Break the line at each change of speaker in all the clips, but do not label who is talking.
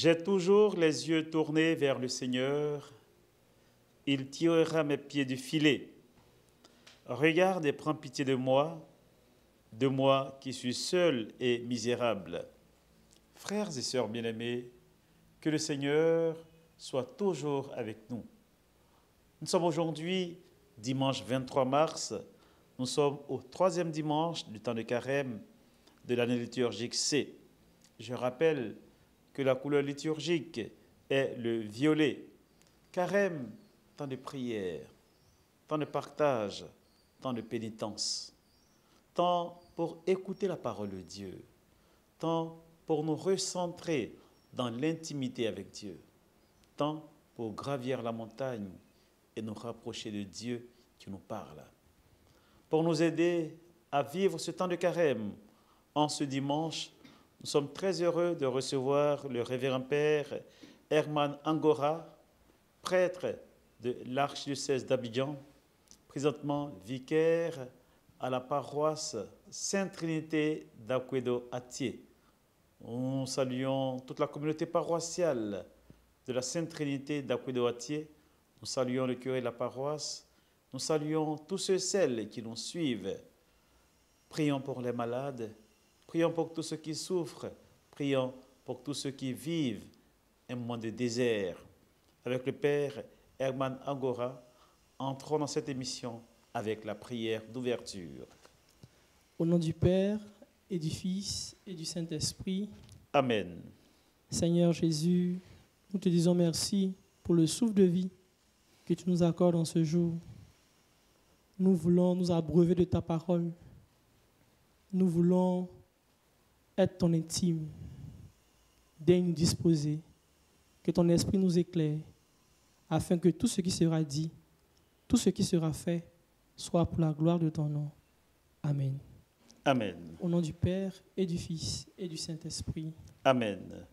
J'ai toujours les yeux tournés vers le Seigneur. Il tirera mes pieds du filet. Regarde et prends pitié de moi qui suis seul et misérable. Frères et sœurs bien-aimés, que le Seigneur soit toujours avec nous. Nous sommes aujourd'hui dimanche 23 mars. Nous sommes au 3e dimanche du temps de carême de l'année liturgique C. Je rappelle que la couleur liturgique est le violet. Carême, temps de prière, temps de partage, temps de pénitence, temps pour écouter la parole de Dieu, temps pour nous recentrer dans l'intimité avec Dieu, temps pour gravir la montagne et nous rapprocher de Dieu qui nous parle. Pour nous aider à vivre ce temps de carême, en ce dimanche, nous sommes très heureux de recevoir le révérend père Herman Angora, prêtre de l'archidiocèse d'Abidjan, présentement vicaire à la paroisse Sainte-Trinité d'Akwedo à Thiès. Nous saluons toute la communauté paroissiale de la Sainte-Trinité d'Akwedo à Thiès. Nous saluons le curé de la paroisse. Nous saluons tous ceux et celles qui nous suivent. Prions pour les malades. Prions pour tous ceux qui souffrent. Prions pour tous ceux qui vivent un moment de désert. Avec le Père Herman Angora, entrons dans cette émission avec la prière d'ouverture.
Au nom du Père et du Fils et du Saint-Esprit.
Amen.
Seigneur Jésus, nous te disons merci pour le souffle de vie que tu nous accordes en ce jour. Nous voulons nous abreuver de ta parole. Nous voulons être ton intime. Daigne nous disposer, que ton esprit nous éclaire, afin que tout ce qui sera dit, tout ce qui sera fait, soit pour la gloire de ton nom. Amen.
Amen.
Au nom du Père et du Fils et du Saint-Esprit.
Amen.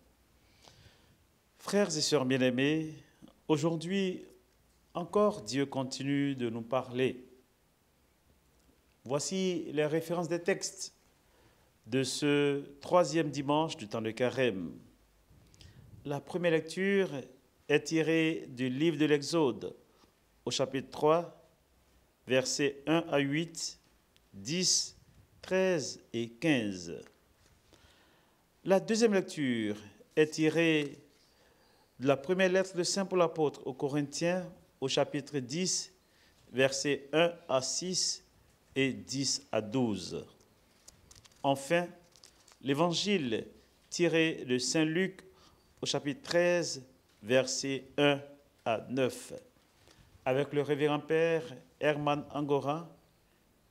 Frères et sœurs bien-aimés, aujourd'hui encore Dieu continue de nous parler. Voici les références des textes de ce 3e dimanche du temps de carême. La première lecture est tirée du livre de l'Exode, au chapitre 3, versets 1 à 8, 10, 13 et 15. La deuxième lecture est tirée de la première lettre de Saint Paul apôtre aux Corinthiens, au chapitre 10, versets 1 à 6 et 10 à 12. Enfin, l'évangile tiré de Saint Luc au chapitre 13, versets 1 à 9. Avec le révérend père Herman Angora,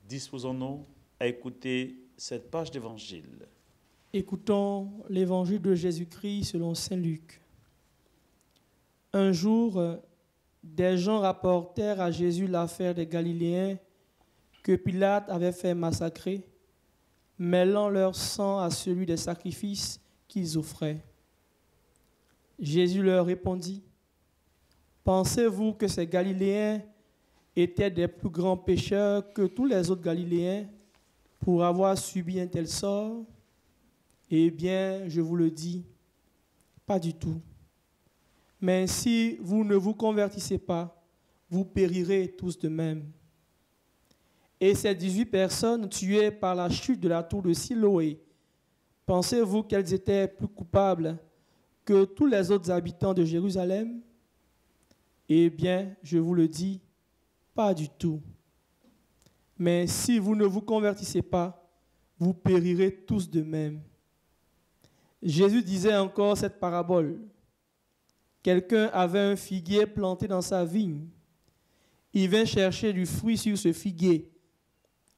disposons-nous à écouter cette page d'évangile.
Écoutons l'évangile de Jésus-Christ selon Saint Luc. Un jour, des gens rapportèrent à Jésus l'affaire des Galiléens que Pilate avait fait massacrer, mêlant leur sang à celui des sacrifices qu'ils offraient. Jésus leur répondit, « Pensez-vous que ces Galiléens étaient des plus grands pécheurs que tous les autres Galiléens pour avoir subi un tel sort? Eh bien, je vous le dis, pas du tout. Mais si vous ne vous convertissez pas, vous périrez tous de même. » Et ces 18 personnes tuées par la chute de la tour de Siloé, pensez-vous qu'elles étaient plus coupables que tous les autres habitants de Jérusalem? Eh bien, je vous le dis, pas du tout. Mais si vous ne vous convertissez pas, vous périrez tous de même. Jésus disait encore cette parabole. Quelqu'un avait un figuier planté dans sa vigne. Il vint chercher du fruit sur ce figuier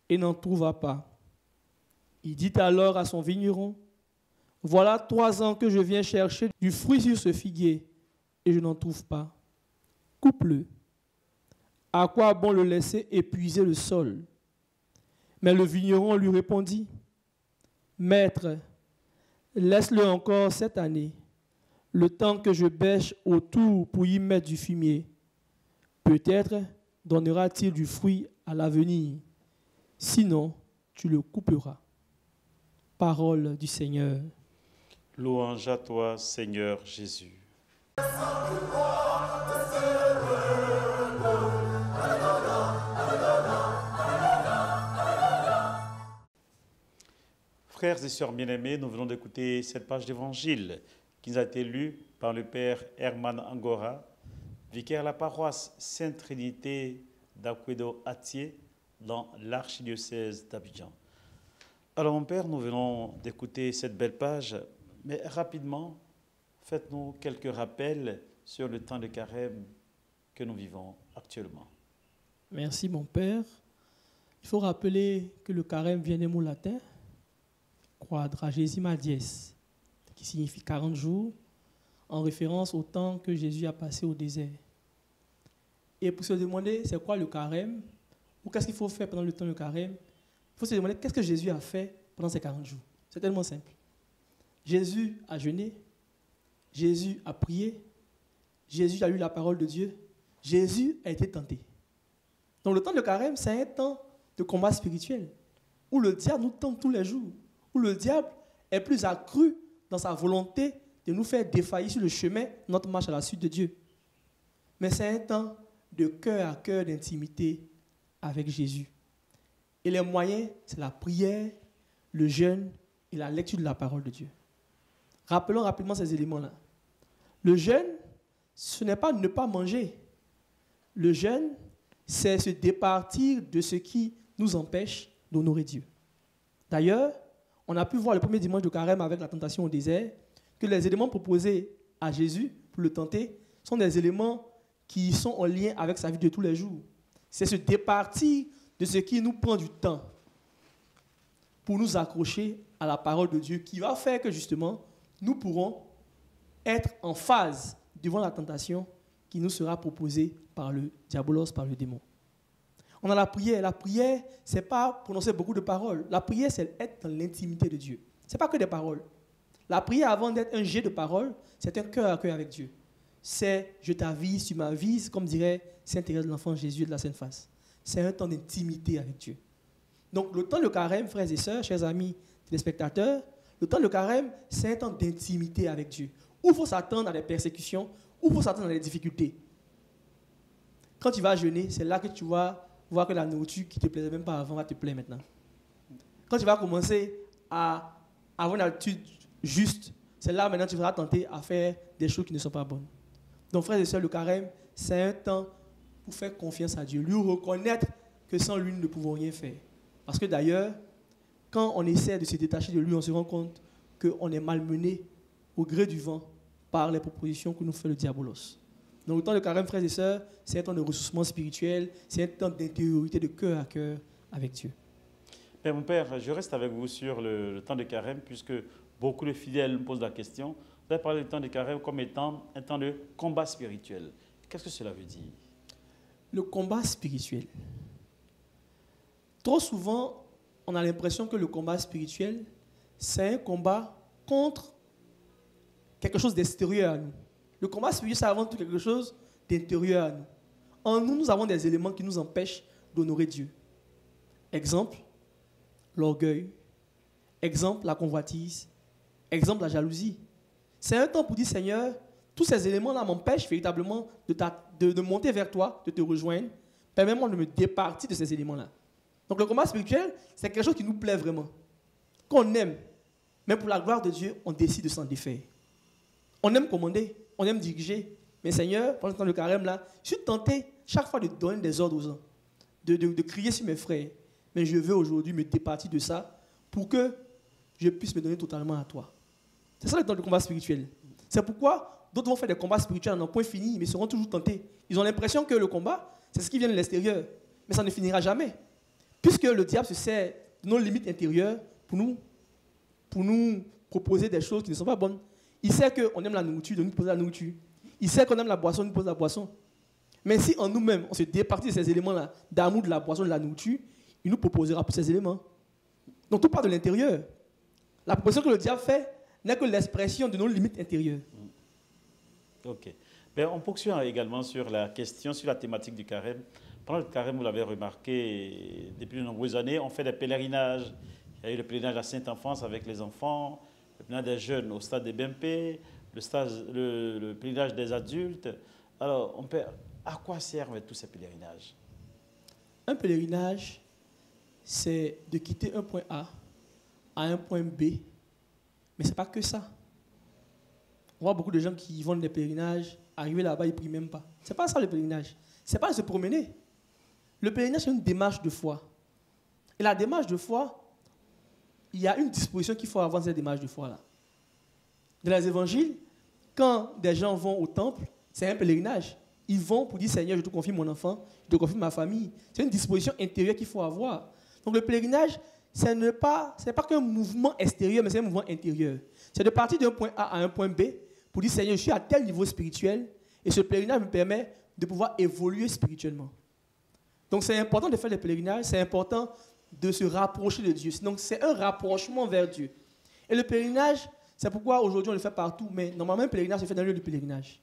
et n'en trouva pas. Il dit alors à son vigneron, « Voilà 3 ans que je viens chercher du fruit sur ce figuier et je n'en trouve pas. Coupe-le. À quoi bon le laisser épuiser le sol? » Mais le vigneron lui répondit, « Maître, laisse-le encore cette année, le temps que je bêche autour pour y mettre du fumier. Peut-être donnera-t-il du fruit à l'avenir. Sinon, tu le couperas. » Parole du Seigneur.
Louange à toi, Seigneur Jésus. Frères et sœurs bien-aimés, nous venons d'écouter cette page d'évangile qui nous a été lue par le Père Herman Angora, vicaire à la paroisse Sainte-Trinité d'Aquedo-Atier dans l'archidiocèse d'Abidjan. Alors mon Père, nous venons d'écouter cette belle page, mais rapidement, faites-nous quelques rappels sur le temps de carême que nous vivons actuellement.
Merci mon Père. Il faut rappeler que le carême vient des mots latins, quadragesima dies, qui signifie 40 jours, en référence au temps que Jésus a passé au désert. Et pour se demander c'est quoi le carême, ou qu'est-ce qu'il faut faire pendant le temps de carême, il faut se demander qu'est-ce que Jésus a fait pendant ces 40 jours. C'est tellement simple. Jésus a jeûné, Jésus a prié, Jésus a lu la parole de Dieu, Jésus a été tenté. Donc le temps de carême, c'est un temps de combat spirituel, où le diable nous tente tous les jours, où le diable est plus accru dans sa volonté de nous faire défaillir sur le chemin de notre marche à la suite de Dieu. Mais c'est un temps de cœur à cœur d'intimité avec Jésus. Et les moyens, c'est la prière, le jeûne et la lecture de la parole de Dieu. Rappelons rapidement ces éléments-là. Le jeûne, ce n'est pas ne pas manger. Le jeûne, c'est se départir de ce qui nous empêche d'honorer Dieu. D'ailleurs, on a pu voir le premier dimanche de carême avec la tentation au désert que les éléments proposés à Jésus pour le tenter sont des éléments qui sont en lien avec sa vie de tous les jours. C'est se départir de ce qui nous prend du temps pour nous accrocher à la parole de Dieu qui va faire que justement nous pourrons être en phase devant la tentation qui nous sera proposée par le diabolos, par le démon. On a la prière. La prière, ce n'est pas prononcer beaucoup de paroles. La prière, c'est être dans l'intimité de Dieu. Ce n'est pas que des paroles. La prière, avant d'être un jet de paroles, c'est un cœur à cœur avec Dieu. C'est « je t'avise, tu m'avises », comme dirait Sainte Thérèse de l'Enfant Jésus de la Sainte Face. C'est un temps d'intimité avec Dieu. Donc le temps de carême, frères et sœurs, chers amis téléspectateurs, le temps de carême, c'est un temps d'intimité avec Dieu. Où il faut s'attendre à des persécutions, où il faut s'attendre à des difficultés. Quand tu vas jeûner, c'est là que tu vas voir que la nourriture qui ne te plaisait même pas avant va te plaire maintenant. Quand tu vas commencer à avoir une attitude juste, c'est là maintenant que tu seras tenté à faire des choses qui ne sont pas bonnes. Donc frères et sœurs, le carême, c'est un temps pour faire confiance à Dieu, lui reconnaître que sans lui, nous ne pouvons rien faire. Parce que d'ailleurs, quand on essaie de se détacher de lui, on se rend compte qu'on est malmené au gré du vent par les propositions que nous fait le diabolos. Donc le temps de carême, frères et sœurs, c'est un temps de ressourcement spirituel, c'est un temps d'intériorité de cœur à cœur avec Dieu.
Père, mon Père, je reste avec vous sur le temps de carême, puisque beaucoup de fidèles me posent la question. Vous avez parlé du temps de carême comme étant un temps de combat spirituel. Qu'est-ce que cela veut dire?
Le combat spirituel. Trop souvent, on a l'impression que le combat spirituel, c'est un combat contre quelque chose d'extérieur à nous. Le combat spirituel, c'est avant tout quelque chose d'intérieur à nous. En nous, nous avons des éléments qui nous empêchent d'honorer Dieu. Exemple, l'orgueil. Exemple, la convoitise. Exemple, la jalousie. C'est un temps pour dire, Seigneur, tous ces éléments-là m'empêchent véritablement de monter vers toi, de te rejoindre. Permets-moi de me départir de ces éléments-là. Donc le combat spirituel, c'est quelque chose qui nous plaît vraiment. Qu'on aime. Mais pour la gloire de Dieu, on décide de s'en défaire. On aime commander, on aime diriger. Mais Seigneur, pendant le temps de carême, là, je suis tenté chaque fois de donner des ordres aux gens, de crier sur mes frères. Mais je veux aujourd'hui me départir de ça pour que je puisse me donner totalement à toi. C'est ça le temps de combat spirituel. C'est pourquoi d'autres vont faire des combats spirituels en un point fini, mais seront toujours tentés. Ils ont l'impression que le combat, c'est ce qui vient de l'extérieur. Mais ça ne finira jamais. Puisque le diable se sert de nos limites intérieures pour nous proposer des choses qui ne sont pas bonnes. Il sait qu'on aime la nourriture, donc il nous pose la nourriture. Il sait qu'on aime la boisson, il nous pose la boisson. Mais si en nous-mêmes, on se départit de ces éléments-là, d'amour de la boisson, de la nourriture, il nous proposera pour ces éléments. Donc tout part de l'intérieur. La proposition que le diable fait n'est que l'expression de nos limites intérieures.
Ok. Mais on poursuit également sur la question, sur la thématique du carême. Pendant le carême, vous l'avez remarqué, depuis de nombreuses années, on fait des pèlerinages. Il y a eu le pèlerinage à Sainte-Enfance avec les enfants, le pèlerinage des jeunes au stade des BMP, le pèlerinage des adultes. Alors, à quoi servent tous ces pèlerinages?
Un pèlerinage, c'est de quitter un point A à un point B, mais ce n'est pas que ça. On voit beaucoup de gens qui vont des pèlerinages, arriver là-bas, ils ne prient même pas. Ce n'est pas ça le pèlerinage. Ce n'est pas de se promener. Le pèlerinage, c'est une démarche de foi. Et la démarche de foi, il y a une disposition qu'il faut avoir dans cette démarche de foi-là. Dans les évangiles, quand des gens vont au temple, c'est un pèlerinage. Ils vont pour dire, Seigneur, je te confie mon enfant, je te confie ma famille. C'est une disposition intérieure qu'il faut avoir. Donc le pèlerinage, ce n'est pas qu'un mouvement extérieur, mais c'est un mouvement intérieur. C'est de partir d'un point A à un point B pour dire, Seigneur, je suis à tel niveau spirituel et ce pèlerinage me permet de pouvoir évoluer spirituellement. Donc c'est important de faire des pèlerinages, c'est important de se rapprocher de Dieu. Donc c'est un rapprochement vers Dieu. Et le pèlerinage, c'est pourquoi aujourd'hui on le fait partout, mais normalement un pèlerinage se fait dans le lieu de pèlerinage.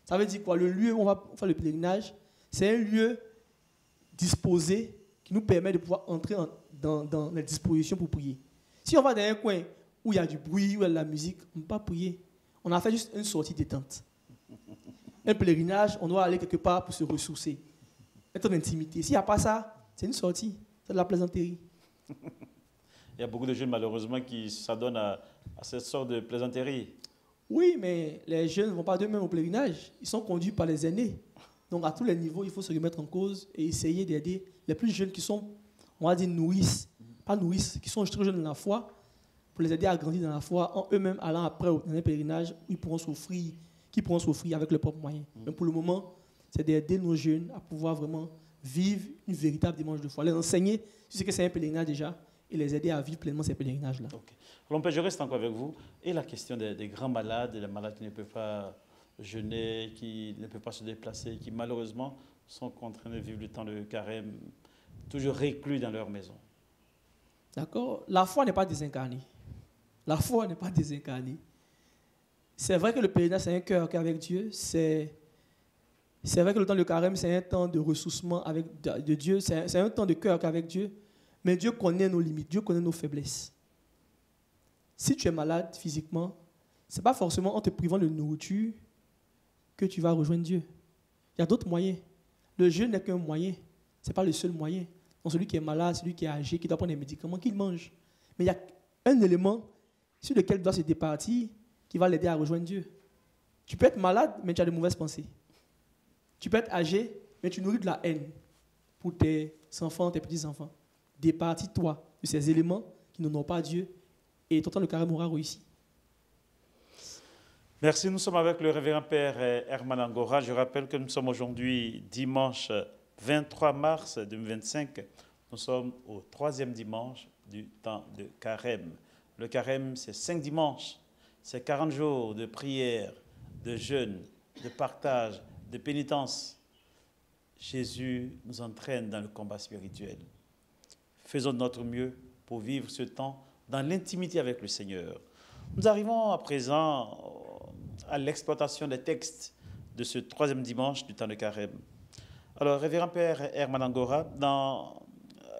Ça veut dire quoi? Le lieu où on va faire le pèlerinage, c'est un lieu disposé qui nous permet de pouvoir entrer dans les dispositions pour prier. Si on va dans un coin où il y a du bruit, où il y a de la musique, on ne peut pas prier. On a fait juste une sortie détente. Un pèlerinage, on doit aller quelque part pour se ressourcer, être en intimité. S'il n'y a pas ça, c'est une sortie, c'est de la plaisanterie.
Il y a beaucoup de jeunes, malheureusement, qui s'adonnent à cette sorte de plaisanterie.
Oui, mais les jeunes ne vont pas d'eux-mêmes au pèlerinage. Ils sont conduits par les aînés. Donc, à tous les niveaux, il faut se remettre en cause et essayer d'aider les plus jeunes qui sont, on va dire, qui sont très jeunes dans la foi, pour les aider à grandir dans la foi, en eux-mêmes allant après dans un pèlerinage où ils pourront souffrir avec leurs propres moyens. Mais pour le moment, c'est d'aider nos jeunes à pouvoir vraiment vivre une véritable dimanche de foi. Les enseigner ce que c'est un pèlerinage déjà et les aider à vivre pleinement ces pèlerinages-là.
Okay. Alors, je reste encore avec vous. Et la question des grands malades, les malades qui ne peuvent pas jeûner, qui ne peuvent pas se déplacer, qui malheureusement sont contraints de vivre le temps de carême, toujours reclus dans leur maison.
D'accord? La foi n'est pas désincarnée. La foi n'est pas désincarnée. C'est vrai que le pèlerinage, c'est un cœur avec Dieu. C'est vrai que le temps de carême, c'est un temps de ressourcement de Dieu. C'est un temps de cœur avec Dieu. Mais Dieu connaît nos limites, Dieu connaît nos faiblesses. Si tu es malade physiquement, ce n'est pas forcément en te privant de nourriture que tu vas rejoindre Dieu. Il y a d'autres moyens. Le jeûne n'est qu'un moyen. Ce n'est pas le seul moyen. Donc celui qui est malade, celui qui est âgé, qui doit prendre des médicaments, qu'il mange. Mais il y a un élément sur lequel il doit se départir qui va l'aider à rejoindre Dieu. Tu peux être malade, mais tu as de mauvaises pensées. Tu peux être âgé, mais tu nourris de la haine pour tes enfants, tes petits-enfants. Départis-toi de ces éléments qui n'honorent pas Dieu et ton temps de carême aura réussi.
Merci. Nous sommes avec le révérend Père Herman Angora. Je rappelle que nous sommes aujourd'hui dimanche 23 mars 2025. Nous sommes au 3e dimanche du temps de carême. Le carême, c'est 5 dimanches. C'est 40 jours de prière, de jeûne, de partage, de pénitence. Jésus nous entraîne dans le combat spirituel. Faisons de notre mieux pour vivre ce temps dans l'intimité avec le Seigneur. Nous arrivons à présent à l'exploitation des textes de ce 3e dimanche du temps de carême. Alors, révérend Père Herman Angora, dans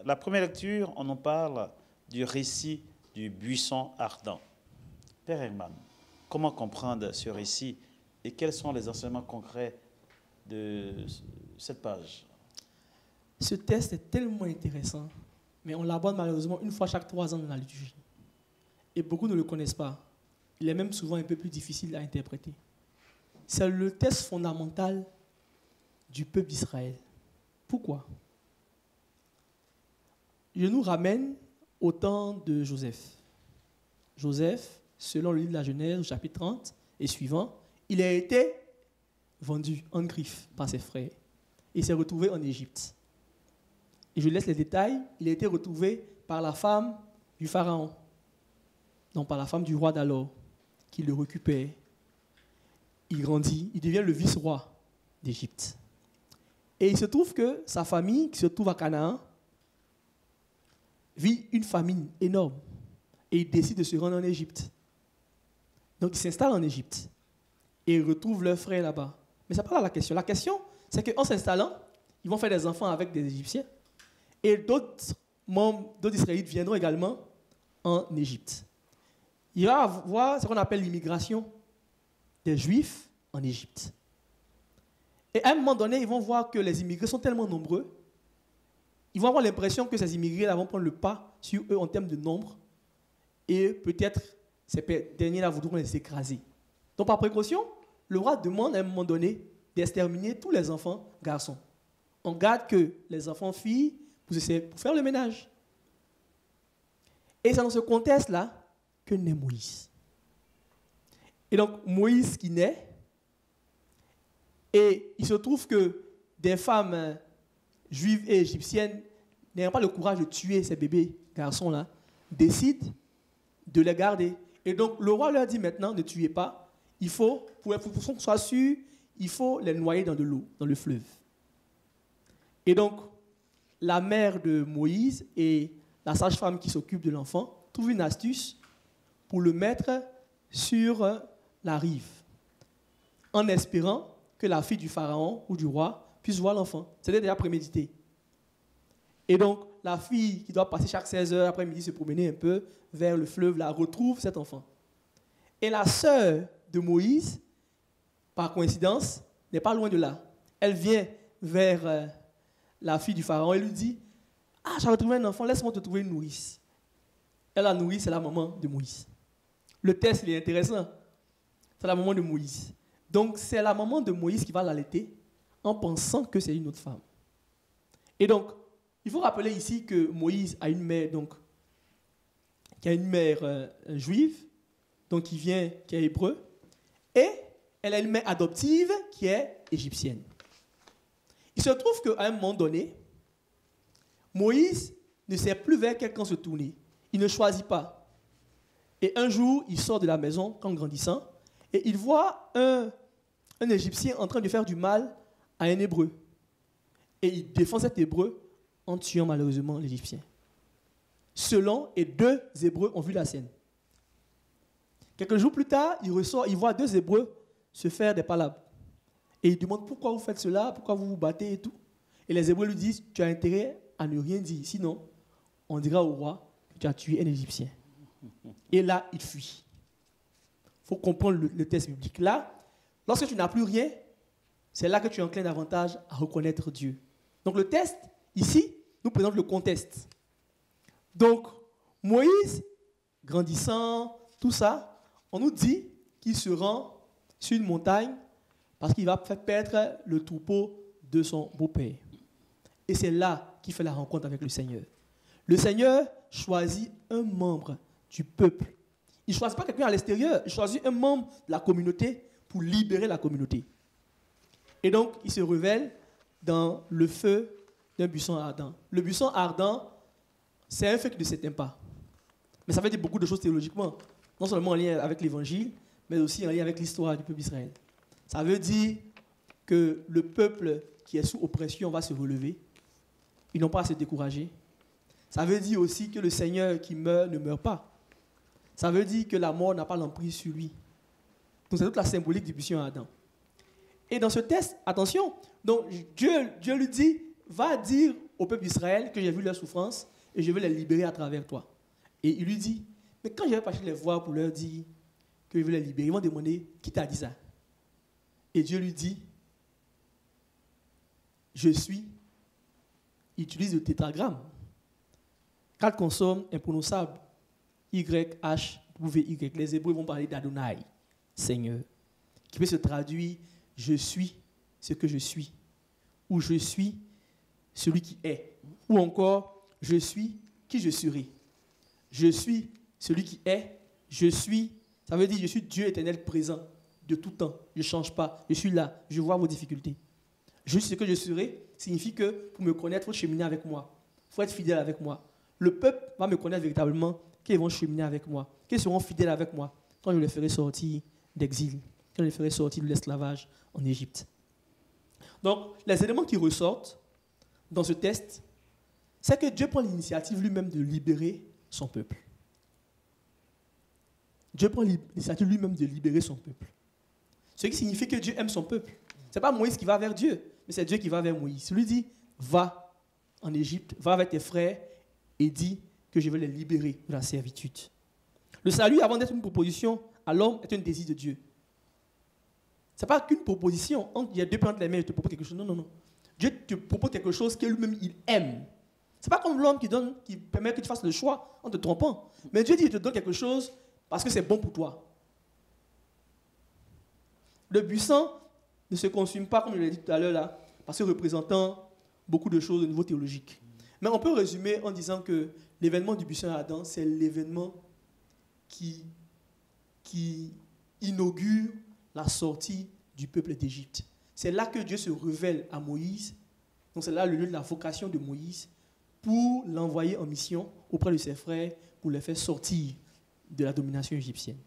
la première lecture, on nous parle du récit du buisson ardent. Père Herman, comment comprendre ce récit et quels sont les enseignements concrets de cette page?
Ce texte est tellement intéressant, mais on l'aborde malheureusement une fois chaque 3 ans dans la liturgie. Et beaucoup ne le connaissent pas. Il est même souvent un peu plus difficile à interpréter. C'est le texte fondamental du peuple d'Israël. Pourquoi? Je nous ramène au temps de Joseph. Joseph, selon le livre de la Genèse, au chapitre 30 et suivant, il a été vendu en griffe par ses frères. Il s'est retrouvé en Égypte. Et je laisse les détails. Il a été retrouvé par la femme du pharaon, non par la femme du roi d'alors, qui le récupère. Il grandit, il devient le vice-roi d'Égypte. Et il se trouve que sa famille, qui se trouve à Canaan, vit une famine énorme. Et il décide de se rendre en Égypte. Donc il s'installe en Égypte. Et ils retrouvent leurs frères là-bas. Mais ce n'est pas là la question. La question, c'est qu'en s'installant, ils vont faire des enfants avec des Égyptiens. Et d'autres membres, d'autres Israélites viendront également en Égypte. il va y avoir ce qu'on appelle l'immigration des Juifs en Égypte. Et à un moment donné, ils vont voir que les immigrés sont tellement nombreux, ils vont avoir l'impression que ces immigrés-là vont prendre le pas sur eux en termes de nombre, et peut-être ces derniers-là voudront les écraser. Donc par précaution, le roi demande à un moment donné d'exterminer tous les enfants garçons. On garde que les enfants filles pour faire le ménage. Et c'est dans ce contexte-là que naît Moïse. Et donc Moïse qui naît, et il se trouve que des femmes juives et égyptiennes n'ayant pas le courage de tuer ces bébés garçons-là, décident de les garder. Et donc le roi leur dit maintenant, ne tuez pas, il faut, pour qu'on soit sûr, il faut les noyer dans de l'eau, dans le fleuve. Et donc, la mère de Moïse et la sage-femme qui s'occupe de l'enfant trouvent une astuce pour le mettre sur la rive, en espérant que la fille du pharaon ou du roi puisse voir l'enfant. C'était déjà prémédité. Et donc, la fille qui doit passer chaque 16 heures après-midi se promener un peu vers le fleuve, la retrouve cet enfant. Et la sœur de Moïse, par coïncidence, n'est pas loin de là. Elle vient vers la fille du pharaon et lui dit « Ah, j'ai retrouvé un enfant, laisse-moi te trouver une nourrice. » Et la nourrice, c'est la maman de Moïse. Le texte, il est intéressant. C'est la maman de Moïse. Donc, c'est la maman de Moïse qui va l'allaiter en pensant que c'est une autre femme. Et donc, il faut rappeler ici que Moïse a une mère, donc, qui a une mère juive, donc qui est hébreu, et elle a une mère adoptive qui est égyptienne. Il se trouve qu'à un moment donné, Moïse ne sait plus vers quel camp se tourner. Il ne choisit pas. Et un jour, il sort de la maison, en grandissant, et il voit un Égyptien en train de faire du mal à un Hébreu. Et il défend cet Hébreu en tuant malheureusement l'Égyptien. Selon, et 2 Hébreux ont vu la scène. Quelques jours plus tard, il ressort, il voit 2 Hébreux se faire des palabres. Et il demande pourquoi vous faites cela, pourquoi vous vous battez et tout. Et les Hébreux lui disent, tu as intérêt à ne rien dire, sinon on dira au roi que tu as tué un Égyptien. Et là, il fuit. Il faut comprendre le texte biblique. Là, lorsque tu n'as plus rien, c'est là que tu enclines davantage à reconnaître Dieu. Donc le texte, ici, nous présente le contexte. Donc, Moïse, grandissant, tout ça, on nous dit qu'il se rend sur une montagne parce qu'il va faire perdre le troupeau de son beau-père. Et c'est là qu'il fait la rencontre avec le Seigneur. Le Seigneur choisit un membre du peuple. Il ne choisit pas quelqu'un à l'extérieur, il choisit un membre de la communauté pour libérer la communauté. Et donc, il se révèle dans le feu d'un buisson ardent. Le buisson ardent, c'est un feu qui ne s'éteint pas. Mais ça veut dire beaucoup de choses théologiquement, non seulement en lien avec l'Évangile, mais aussi en lien avec l'histoire du peuple d'Israël. Ça veut dire que le peuple qui est sous oppression va se relever. Ils n'ont pas à se décourager. Ça veut dire aussi que le Seigneur qui meurt ne meurt pas. Ça veut dire que la mort n'a pas l'emprise sur lui. Donc c'est toute la symbolique du buisson ardent. Et dans ce texte, attention, donc Dieu lui dit, va dire au peuple d'Israël que j'ai vu leur souffrance et je vais les libérer à travers toi. Et il lui dit, mais quand je vais passer les voir pour leur dire que je vais les libérer, ils vont demander, qui t'a dit ça? Et Dieu lui dit, je suis, il utilise le tétragramme. 4 consonnes imprononçables, Y-H-W-Y. Les Hébreux vont parler d'Adonai, Seigneur, qui peut se traduire, je suis ce que je suis, ou je suis celui qui est, ou encore, je suis qui je serai. Je suis celui qui est, je suis, ça veut dire je suis Dieu éternel présent de tout temps, je ne change pas, je suis là, je vois vos difficultés. Je suis ce que je serai signifie que pour me connaître, il faut cheminer avec moi, il faut être fidèle avec moi. Le peuple va me connaître véritablement, qu'ils vont cheminer avec moi, qu'ils seront fidèles avec moi quand je les ferai sortir d'exil, quand je les ferai sortir de l'esclavage en Égypte. Donc, les éléments qui ressortent dans ce texte, c'est que Dieu prend l'initiative lui-même de libérer son peuple. Dieu prend l'initiative lui-même de libérer son peuple. Ce qui signifie que Dieu aime son peuple. Ce n'est pas Moïse qui va vers Dieu, mais c'est Dieu qui va vers Moïse. Il lui dit, va en Égypte, va avec tes frères et dis que je vais les libérer de la servitude. Le salut, avant d'être une proposition à l'homme, est un désir de Dieu. Ce n'est pas qu'une proposition. Il y a deux plantes les mains, il te propose quelque chose. Non, non, non. Dieu te propose quelque chose que lui-même, il aime. Ce n'est pas comme l'homme qui permet que tu fasses le choix en te trompant. Mais Dieu dit qu'il te donne quelque chose parce que c'est bon pour toi. Le buisson ne se consume pas, comme je l'ai dit tout à l'heure, là, parce que représentant beaucoup de choses au niveau théologique. Mais on peut résumer en disant que l'événement du buisson à Adam, c'est l'événement qui inaugure la sortie du peuple d'Égypte. C'est là que Dieu se révèle à Moïse. Donc c'est là le lieu de la vocation de Moïse pour l'envoyer en mission auprès de ses frères pour les faire sortir de la domination égyptienne.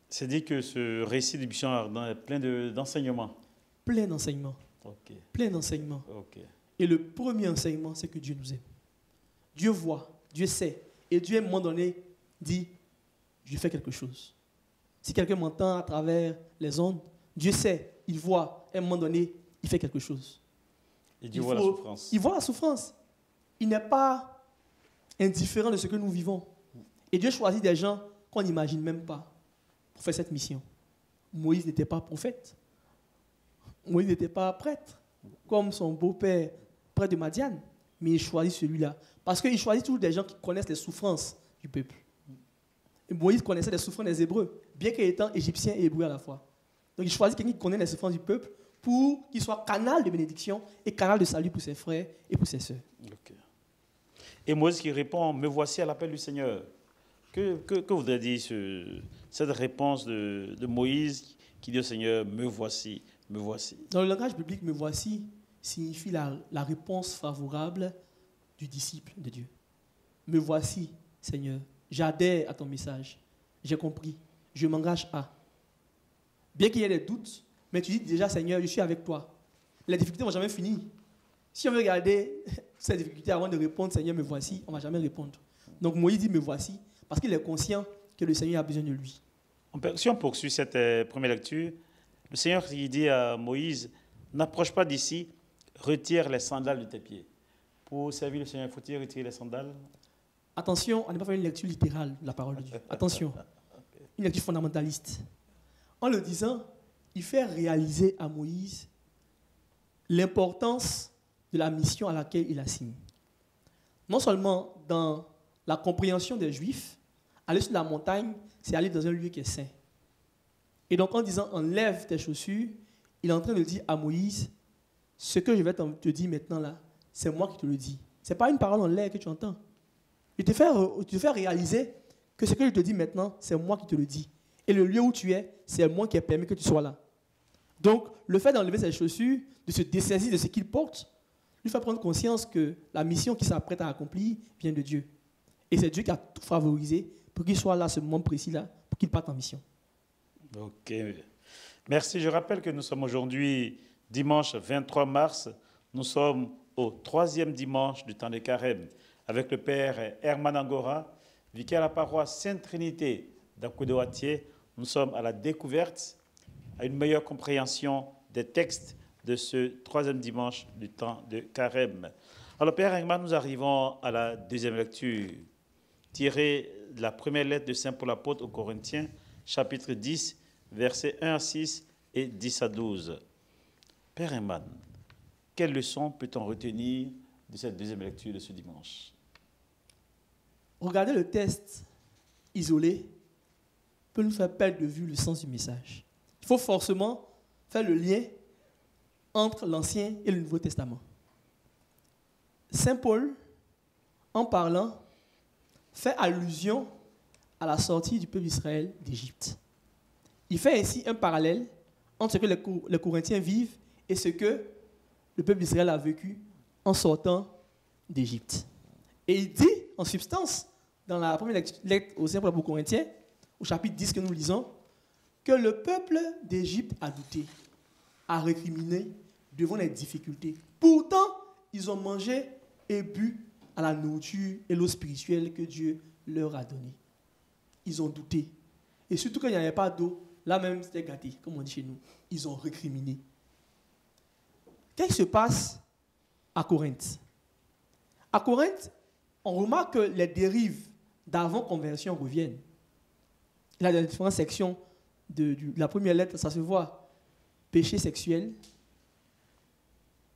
C'est dit que ce récit du buisson ardent est plein d'enseignements.
Plein d'enseignements.
Ok.
Plein d'enseignements.
Ok.
Et le premier enseignement, c'est que Dieu nous aime. Dieu voit, Dieu sait. Et Dieu, à un moment donné, dit, je fais quelque chose. Si quelqu'un m'entend à travers les ondes, Dieu sait, il voit, à un moment donné, il fait quelque chose.
Et Dieu voit la souffrance.
Il voit la souffrance. Il n'est pas indifférent de ce que nous vivons. Et Dieu choisit des gens qu'on n'imagine même pas pour faire cette mission. Moïse n'était pas prophète. Moïse n'était pas prêtre, comme son beau-père, prêtre de Madian. Mais il choisit celui-là. Parce qu'il choisit toujours des gens qui connaissent les souffrances du peuple. Et Moïse connaissait les souffrances des Hébreux, bien qu'il étant égyptien et hébreu à la fois. Donc il choisit quelqu'un qui connaît les souffrances du peuple pour qu'il soit canal de bénédiction et canal de salut pour ses frères et pour ses sœurs.
Okay. Et Moïse qui répond, me voici à l'appel du Seigneur. Que voudrait dire cette réponse de Moïse qui dit au Seigneur, me voici, me voici?
Dans le langage biblique, me voici signifie la réponse favorable du disciple de Dieu. Me voici, Seigneur. J'adhère à ton message. J'ai compris. Je m'engage à. Bien qu'il y ait des doutes, mais tu dis déjà, Seigneur, je suis avec toi. Les difficultés ne vont jamais finir. Si on veut regarder ces difficultés avant de répondre, Seigneur, me voici, on ne va jamais répondre. Donc Moïse dit, me voici, parce qu'il est conscient que le Seigneur a besoin de lui.
Si on poursuit cette première lecture, le Seigneur qui dit à Moïse, n'approche pas d'ici, retire les sandales de tes pieds. Pour servir le Seigneur, faut-il retirer les sandales?
Attention, on n'est pas fait une lecture littérale de la parole de Dieu. Attention, une lecture fondamentaliste. En le disant, il fait réaliser à Moïse l'importance de la mission à laquelle il assigne. Non seulement dans la compréhension des Juifs, aller sur la montagne, c'est aller dans un lieu qui est saint. Et donc en disant, enlève tes chaussures, il est en train de dire à Moïse, ce que je vais te dire maintenant là, c'est moi qui te le dis. Ce n'est pas une parole en l'air que tu entends. Je te fais réaliser que ce que je te dis maintenant, c'est moi qui te le dis. Et le lieu où tu es, c'est moi qui ai permis que tu sois là. Donc, le fait d'enlever ses chaussures, de se dessaisir de ce qu'il porte, lui fait prendre conscience que la mission qu'il s'apprête à accomplir vient de Dieu. Et c'est Dieu qui a tout favorisé pour qu'il soit là à ce moment précis-là, pour qu'il parte en mission.
Ok. Merci. Je rappelle que nous sommes aujourd'hui dimanche 23 mars. Nous sommes au 3e dimanche du temps de Carême avec le Père Herman Angora, vicaire à la paroisse Sainte-Trinité d'Akoudouatier. Nous sommes à la découverte, à une meilleure compréhension des textes de ce 3e dimanche du temps de Carême. Alors, Père Herman, nous arrivons à la deuxième lecture, tirée de la première lettre de Saint Paul apôtre aux Corinthiens, chapitre 10, versets 1 à 6 et 10 à 12. Père Herman, quelle leçon peut-on retenir de cette deuxième lecture de ce dimanche?
Regardez le texte isolé peut nous faire perdre de vue le sens du message. Il faut forcément faire le lien entre l'Ancien et le Nouveau Testament. Saint Paul, en parlant, fait allusion à la sortie du peuple d'Israël d'Égypte. Il fait ainsi un parallèle entre ce que les Corinthiens vivent et ce que le peuple d'Israël a vécu en sortant d'Égypte. Et il dit, en substance, dans la première lettre au Saint Paul aux Corinthiens, au chapitre 10 que nous lisons, que le peuple d'Égypte a douté, a récriminé devant les difficultés. Pourtant, ils ont mangé et bu à la nourriture et l'eau spirituelle que Dieu leur a donnée. Ils ont douté. Et surtout quand il n'y avait pas d'eau, là même c'était gâté, comme on dit chez nous. Ils ont récriminé. Qu'est-ce qui se passe à Corinthe? À Corinthe, on remarque que les dérives d'avant conversion reviennent. Là, dans les différentes sections de la première lettre, ça se voit. Péché sexuel,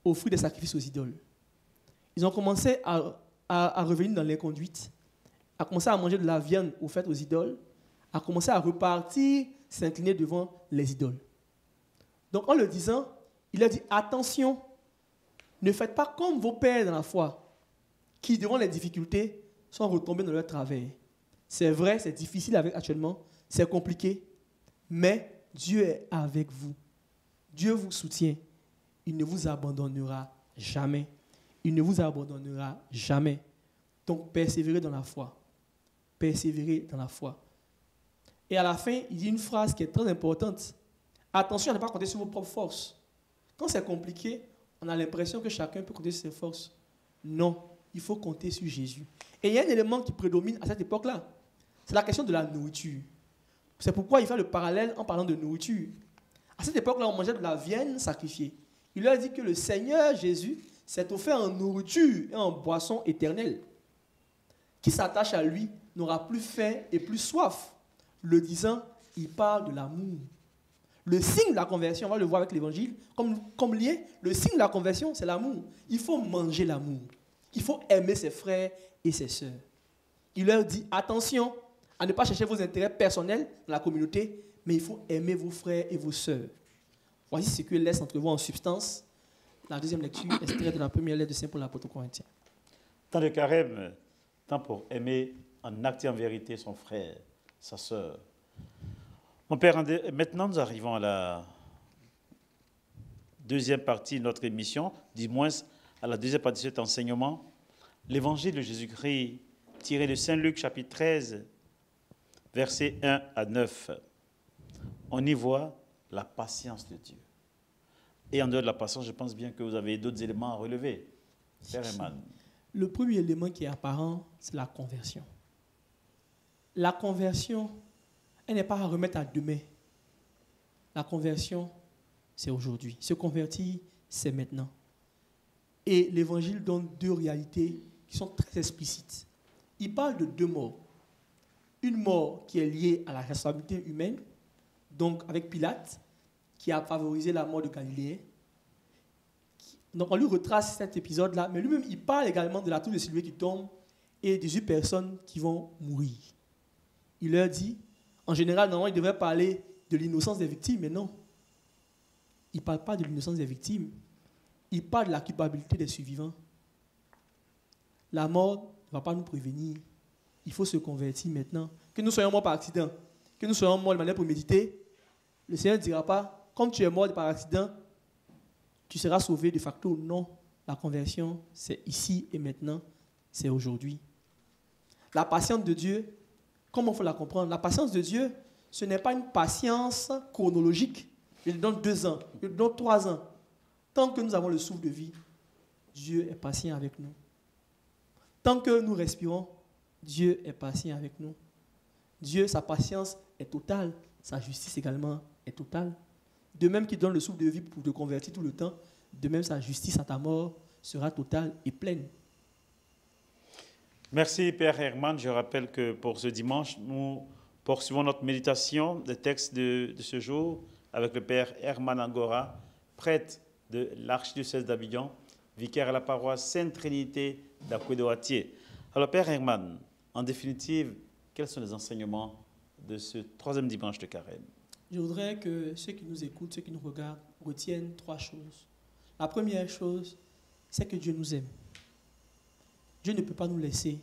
offrir des sacrifices aux idoles. Ils ont commencé à revenir dans l'inconduite, à commencer à manger de la viande offerte aux idoles, à commencer à repartir, s'incliner devant les idoles. Donc en le disant, il a dit, attention, ne faites pas comme vos pères dans la foi, qui devant les difficultés sont retombés dans leur travers. C'est vrai, c'est difficile actuellement, c'est compliqué, mais Dieu est avec vous. Dieu vous soutient. Il ne vous abandonnera jamais. Il ne vous abandonnera jamais. Donc, persévérez dans la foi. Persévérez dans la foi. Et à la fin, il dit une phrase qui est très importante. Attention à ne pas compter sur vos propres forces. Quand c'est compliqué, on a l'impression que chacun peut compter sur ses forces. Non, il faut compter sur Jésus. Et il y a un élément qui prédomine à cette époque-là. C'est la question de la nourriture. C'est pourquoi il fait le parallèle en parlant de nourriture. À cette époque-là, on mangeait de la viande sacrifiée. Il leur a dit que le Seigneur Jésus s'est offert en nourriture et en boisson éternelle. Qui s'attache à lui n'aura plus faim et plus soif. Le disant, il parle de l'amour. Le signe de la conversion, on va le voir avec l'évangile, comme lié, le signe de la conversion, c'est l'amour. Il faut manger l'amour. Il faut aimer ses frères et ses sœurs. Il leur dit, attention à ne pas chercher vos intérêts personnels dans la communauté, mais il faut aimer vos frères et vos sœurs. Voici ce que laisse entrevoir en substance la deuxième lecture, extrait de la première lettre de Saint Paul l'apôtre aux Corinthiens.
Temps de carême, temps pour aimer en acte et en vérité son frère, sa sœur. Mon Père, maintenant nous arrivons à la deuxième partie de notre émission, du moins à la deuxième partie de cet enseignement, l'évangile de Jésus-Christ tiré de Saint Luc chapitre 13, versets 1 à 9. On y voit la patience de Dieu. Et en dehors de la patience, je pense bien que vous avez d'autres éléments à relever. Père Herman.
Le premier élément qui est apparent, c'est la conversion. La conversion, elle n'est pas à remettre à demain. La conversion, c'est aujourd'hui. Se convertir, c'est maintenant. Et l'Évangile donne deux réalités qui sont très explicites. Il parle de deux morts. Une mort qui est liée à la responsabilité humaine, donc avec Pilate, qui a favorisé la mort de Galiléen. Donc on lui retrace cet épisode-là, mais lui-même, il parle également de la tour de Siloé qui tombe et 18 personnes qui vont mourir. Il leur dit, en général, normalement, il devrait parler de l'innocence des victimes, mais non. Il ne parle pas de l'innocence des victimes. Il parle de la culpabilité des survivants. La mort ne va pas nous prévenir. Il faut se convertir maintenant. Que nous soyons morts par accident, que nous soyons morts de manière préméditée, le Seigneur ne dira pas, comme tu es mort par accident, tu seras sauvé de facto. Non, la conversion, c'est ici et maintenant, c'est aujourd'hui. La patience de Dieu, comment il faut la comprendre? La patience de Dieu, ce n'est pas une patience chronologique. Je te donne 2 ans, je te donne 3 ans. Tant que nous avons le souffle de vie, Dieu est patient avec nous. Tant que nous respirons, Dieu est patient avec nous. Dieu, sa patience est totale, sa justice également est totale. De même qu'il donne le souffle de vie pour te convertir tout le temps, de même sa justice à ta mort sera totale et pleine.
Merci Père Herman. Je rappelle que pour ce dimanche, nous poursuivons notre méditation des textes de ce jour avec le Père Herman Angora, prêtre de l'archidiocèse d'Abidjan, vicaire à la paroisse Sainte-Trinité d'Akoué-de-Watier. Alors Père Herman, en définitive, quels sont les enseignements de ce 3e dimanche de carême?
Je voudrais que ceux qui nous écoutent, ceux qui nous regardent, retiennent 3 choses. La première chose, c'est que Dieu nous aime. Dieu ne peut pas nous laisser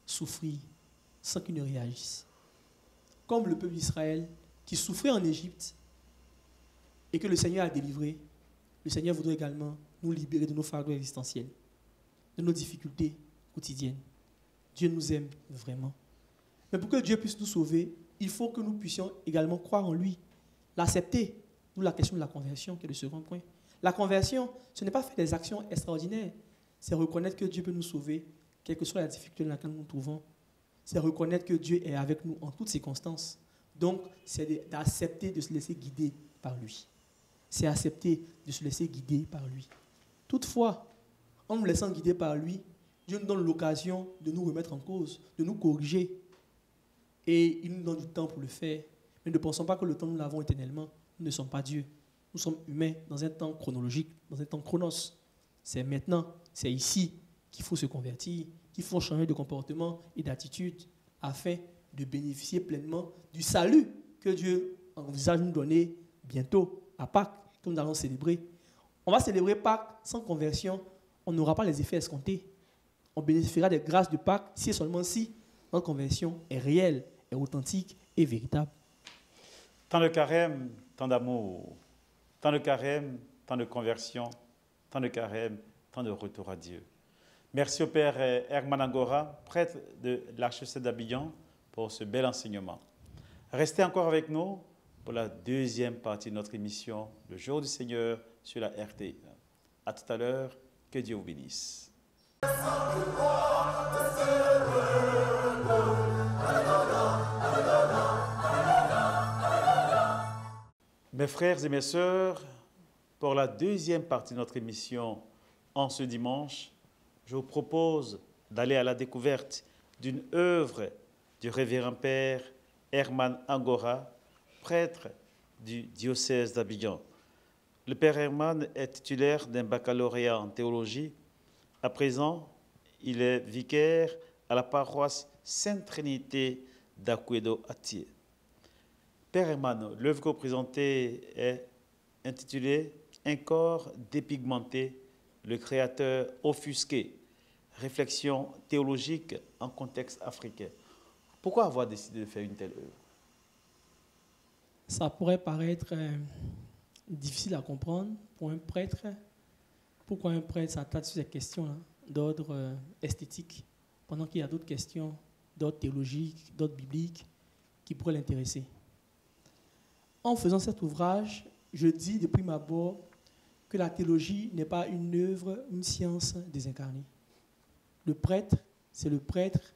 souffrir sans qu'il ne réagisse. Comme le peuple d'Israël qui souffrait en Égypte et que le Seigneur a délivré, le Seigneur voudrait également nous libérer de nos fardeaux existentiels, de nos difficultés quotidiennes. Dieu nous aime vraiment. Mais pour que Dieu puisse nous sauver, il faut que nous puissions également croire en lui, l'accepter. D'où la question de la conversion, qui est le second point. La conversion, ce n'est pas faire des actions extraordinaires. C'est reconnaître que Dieu peut nous sauver, quelle que soit la difficulté dans laquelle nous nous trouvons. C'est reconnaître que Dieu est avec nous en toutes circonstances. Donc, c'est d'accepter de se laisser guider par lui. C'est accepter de se laisser guider par lui. Toutefois, en nous laissant guider par lui, Dieu nous donne l'occasion de nous remettre en cause, de nous corriger. Et il nous donne du temps pour le faire. Mais ne pensons pas que le temps nous l'avons éternellement. Nous ne sommes pas Dieu. Nous sommes humains dans un temps chronologique, dans un temps chronos. C'est maintenant, c'est ici qu'il faut se convertir, qu'il faut changer de comportement et d'attitude afin de bénéficier pleinement du salut que Dieu envisage nous donner bientôt à Pâques, que nous allons célébrer. On va célébrer Pâques sans conversion, on n'aura pas les effets escomptés. On bénéficiera des grâces de Pâques si et seulement si notre conversion est réelle, est authentique et véritable.
Tant de carême, tant d'amour. Tant de carême, tant de conversion. Tant de carême, tant de retour à Dieu. Merci au Père Herman Angora, prêtre de l'archevêché d'Abidjan, pour ce bel enseignement. Restez encore avec nous pour la deuxième partie de notre émission, le Jour du Seigneur sur la RTI. À tout à l'heure, que Dieu vous bénisse. Mes frères et mes sœurs, pour la deuxième partie de notre émission en ce dimanche, je vous propose d'aller à la découverte d'une œuvre du révérend Père Herman Angora, prêtre du diocèse d'Abidjan. Le Père Herman est titulaire d'un baccalauréat en théologie. À présent, il est vicaire à la paroisse Sainte-Trinité d'Akouedo-Atié. Père Herman, l'œuvre que vous présentez est intitulée « Un corps dépigmenté, le Créateur offusqué, réflexion théologique en contexte africain ». Pourquoi avoir décidé de faire une telle œuvre?
Ça pourrait paraître difficile à comprendre pour un prêtre. Pourquoi un prêtre s'attarde sur ces questions-là d'ordre esthétique, pendant qu'il y a d'autres questions d'ordre théologique, d'ordre biblique, qui pourraient l'intéresser. En faisant cet ouvrage, je dis de prime abord que la théologie n'est pas une œuvre, une science désincarnée. Le prêtre, c'est le prêtre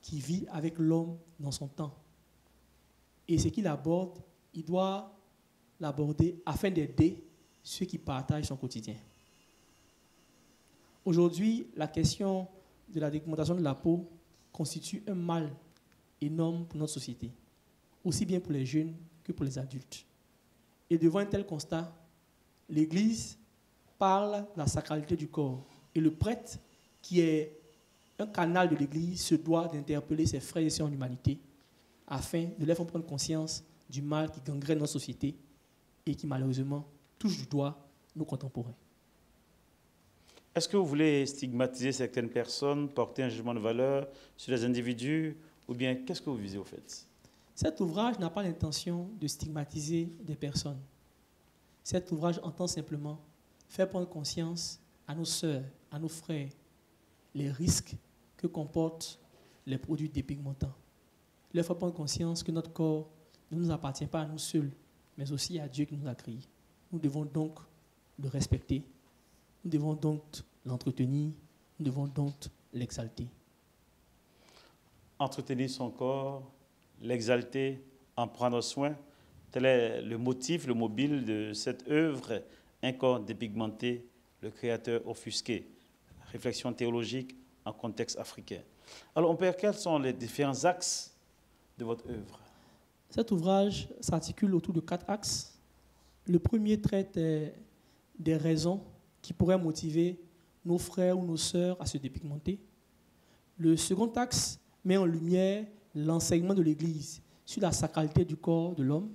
qui vit avec l'homme dans son temps. Et ce qu'il aborde, il doit l'aborder afin d'aider ceux qui partagent son quotidien. Aujourd'hui, la question de la dépigmentation de la peau constitue un mal énorme pour notre société, aussi bien pour les jeunes que pour les adultes. Et devant un tel constat, l'Église parle de la sacralité du corps. Et le prêtre, qui est un canal de l'Église, se doit d'interpeller ses frères et sœurs en humanité afin de leur faire prendre conscience du mal qui gangrène notre société et qui malheureusement touche du doigt nos contemporains.
Est-ce que vous voulez stigmatiser certaines personnes, porter un jugement de valeur sur les individus, ou bien qu'est-ce que vous visez au fait?
Cet ouvrage n'a pas l'intention de stigmatiser des personnes. Cet ouvrage entend simplement faire prendre conscience à nos sœurs, à nos frères, les risques que comportent les produits dépigmentants. Leur faire prendre conscience que notre corps ne nous appartient pas à nous seuls, mais aussi à Dieu qui nous a créés. Nous devons donc le respecter. Nous devons donc l'entretenir. Nous devons donc l'exalter.
Entretenir son corps, l'exalter, en prendre soin, tel est le motif, le mobile de cette œuvre, Un corps dépigmenté, le Créateur offusqué. Réflexion théologique en contexte africain. Alors, mon Père, quels sont les différents axes de votre œuvre?
Cet ouvrage s'articule autour de 4 axes. Le premier traite des raisons qui pourraient motiver nos frères ou nos sœurs à se dépigmenter. Le second axe met en lumière l'enseignement de l'Église sur la sacralité du corps de l'homme,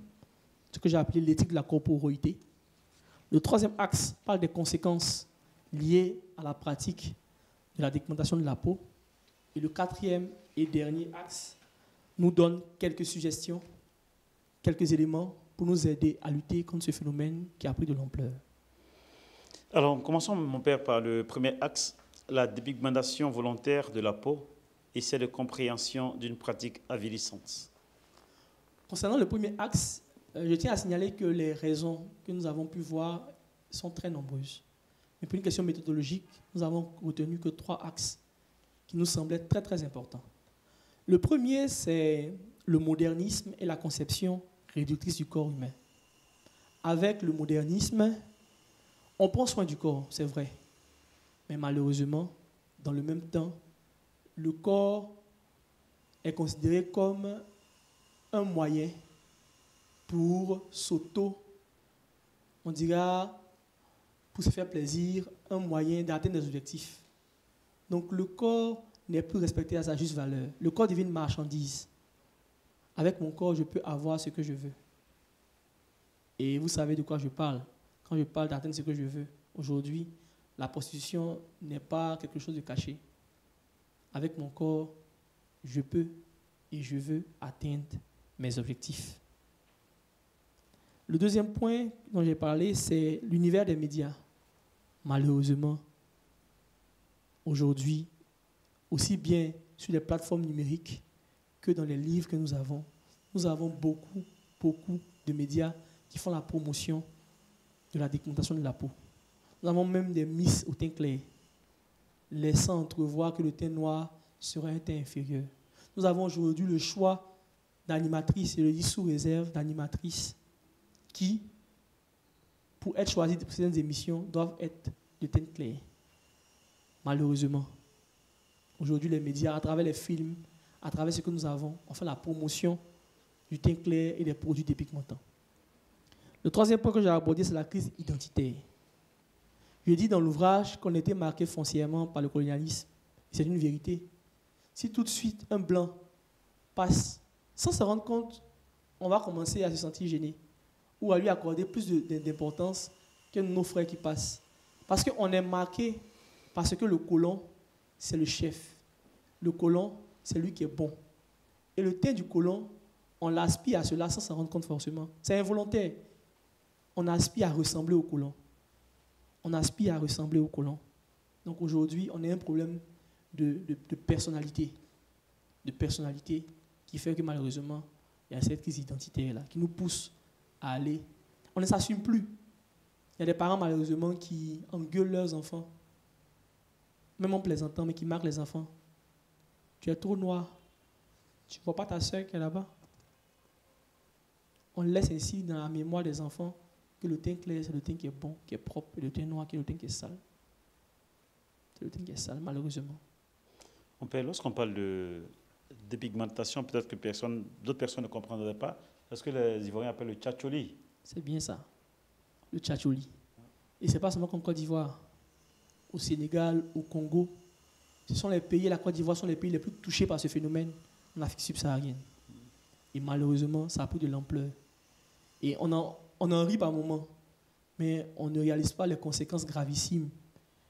ce que j'ai appelé l'éthique de la corporalité. Le troisième axe parle des conséquences liées à la pratique de la dépigmentation de la peau. Et le quatrième et dernier axe nous donne quelques suggestions, quelques éléments pour nous aider à lutter contre ce phénomène qui a pris de l'ampleur.
Alors, commençons, mon Père, par le premier axe, la dépigmentation volontaire de la peau, essai de compréhension d'une pratique avilissante.
Concernant le premier axe, je tiens à signaler que les raisons que nous avons pu voir sont très nombreuses. Mais pour une question méthodologique, nous avons retenu que 3 axes qui nous semblaient très, très importants. Le premier, c'est le modernisme et la conception réductrice du corps humain. Avec le modernisme, on prend soin du corps, c'est vrai. Mais malheureusement, dans le même temps, le corps est considéré comme un moyen pour on dira, pour se faire plaisir, un moyen d'atteindre des objectifs. Donc le corps n'est plus respecté à sa juste valeur. Le corps devient une marchandise. Avec mon corps, je peux avoir ce que je veux. Et vous savez de quoi je parle. Quand je parle d'atteindre ce que je veux, aujourd'hui, la prostitution n'est pas quelque chose de caché. Avec mon corps, je peux et je veux atteindre mes objectifs. Le deuxième point dont j'ai parlé, c'est l'univers des médias. Malheureusement, aujourd'hui, aussi bien sur les plateformes numériques que dans les livres que nous avons beaucoup de médias qui font la promotion de la dépigmentation de la peau. Nous avons même des miss au teint clair, laissant entrevoir que le teint noir serait un teint inférieur. Nous avons aujourd'hui le choix d'animatrices, et je le dis sous réserve, d'animatrices qui, pour être choisies pour certaines émissions, doivent être de teint clair. Malheureusement, aujourd'hui, les médias, à travers les films, à travers ce que nous avons, on fait la promotion du teint clair et des produits dépigmentants. Le troisième point que j'ai abordé, c'est la crise identitaire. Je dis dans l'ouvrage qu'on était marqué foncièrement par le colonialisme. C'est une vérité. Si tout de suite un blanc passe, sans se rendre compte, on va commencer à se sentir gêné ou à lui accorder plus d'importance que nos frères qui passent. Parce qu'on est marqué parce que le colon, c'est le chef. Le colon, c'est lui qui est bon. Et le teint du colon, on l'aspire à cela sans s'en rendre compte forcément. C'est involontaire. On aspire à ressembler au colon. On aspire à ressembler au colon. Donc aujourd'hui, on a un problème de personnalité. De personnalité qui fait que malheureusement, il y a cette crise identitaire-là qui nous pousse à aller. On ne s'assume plus. Il y a des parents malheureusement qui engueulent leurs enfants, même en plaisantant, mais qui marquent les enfants. Tu es trop noir. Tu ne vois pas ta soeur qui est là-bas. On laisse ainsi dans la mémoire des enfants que le teint clair, c'est le teint qui est bon, qui est propre, et le teint noir, qui est le teint qui est sale. C'est le teint qui est sale, malheureusement.
Lorsqu'on parle de dépigmentation, peut-être que d'autres personnes ne comprendraient pas. Est-ce que les Ivoiriens appellent le tchatcholi?
C'est bien ça, le tchatcholi. Et ce n'est pas seulement qu'en Côte d'Ivoire. Au Sénégal, au Congo, ce sont les pays, la Côte d'Ivoire sont les pays les plus touchés par ce phénomène en Afrique subsaharienne. Et malheureusement, ça a pris de l'ampleur. Et on en rit par moments, mais on ne réalise pas les conséquences gravissimes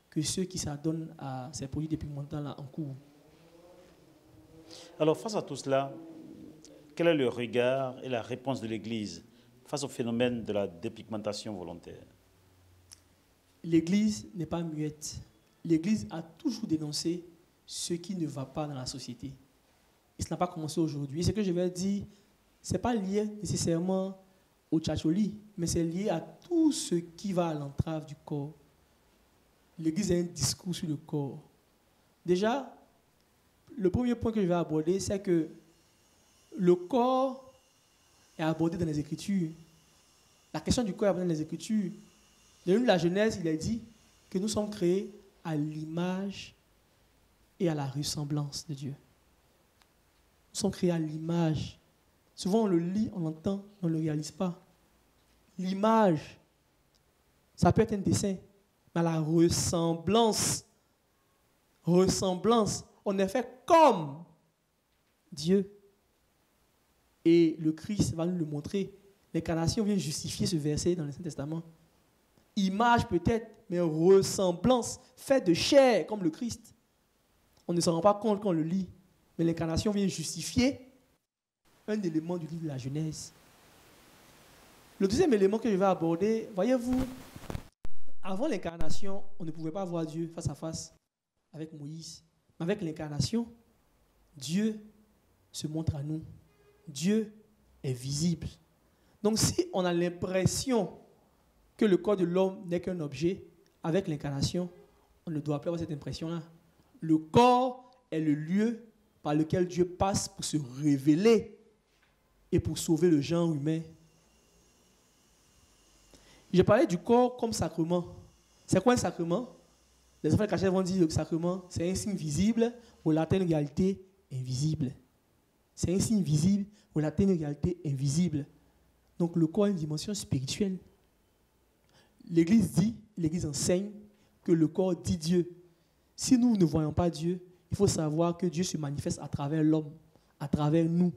que ceux qui s'adonnent à ces produits dépigmentants-là encourent.
Alors, face à tout cela, quel est le regard et la réponse de l'Église face au phénomène de la dépigmentation volontaire?
L'Église n'est pas muette. L'Église a toujours dénoncé ce qui ne va pas dans la société. Et ça n'a pas commencé aujourd'hui. Et ce que je vais dire, ce n'est pas lié nécessairement au tchatcholi, mais c'est lié à tout ce qui va à l'entrave du corps. L'Église a un discours sur le corps. Déjà, le premier point que je vais aborder, c'est que le corps est abordé dans les Écritures. La question du corps est abordée dans les Écritures. Dans la Genèse, il est dit que nous sommes créés à l'image et à la ressemblance de Dieu. Nous sommes créés à l'image. Souvent, on le lit, on l'entend, on ne le réalise pas. L'image, ça peut être un dessin, mais la ressemblance, on est fait comme Dieu. Et le Christ va nous le montrer. L'incarnation vient justifier ce verset dans l'Ancien Testament. Image peut-être, mais ressemblance, fait de chair comme le Christ. On ne s'en rend pas compte quand on le lit, mais l'incarnation vient justifier un élément du livre de la Genèse. Le deuxième élément que je vais aborder, voyez-vous, avant l'incarnation, on ne pouvait pas voir Dieu face à face avec Moïse. Mais avec l'incarnation, Dieu se montre à nous. Dieu est visible. Donc si on a l'impression que le corps de l'homme n'est qu'un objet, avec l'incarnation, on ne doit plus avoir cette impression-là. Le corps est le lieu par lequel Dieu passe pour se révéler et pour sauver le genre humain. J'ai parlé du corps comme sacrement. C'est quoi un sacrement? Les enfants cachés vont dire que le sacrement, c'est un signe visible pour l'atteindre une réalité invisible. C'est un signe visible pour l'atteindre une réalité invisible. Donc le corps a une dimension spirituelle. L'Église dit, l'Église enseigne que le corps dit Dieu. Si nous ne voyons pas Dieu, il faut savoir que Dieu se manifeste à travers l'homme, à travers nous.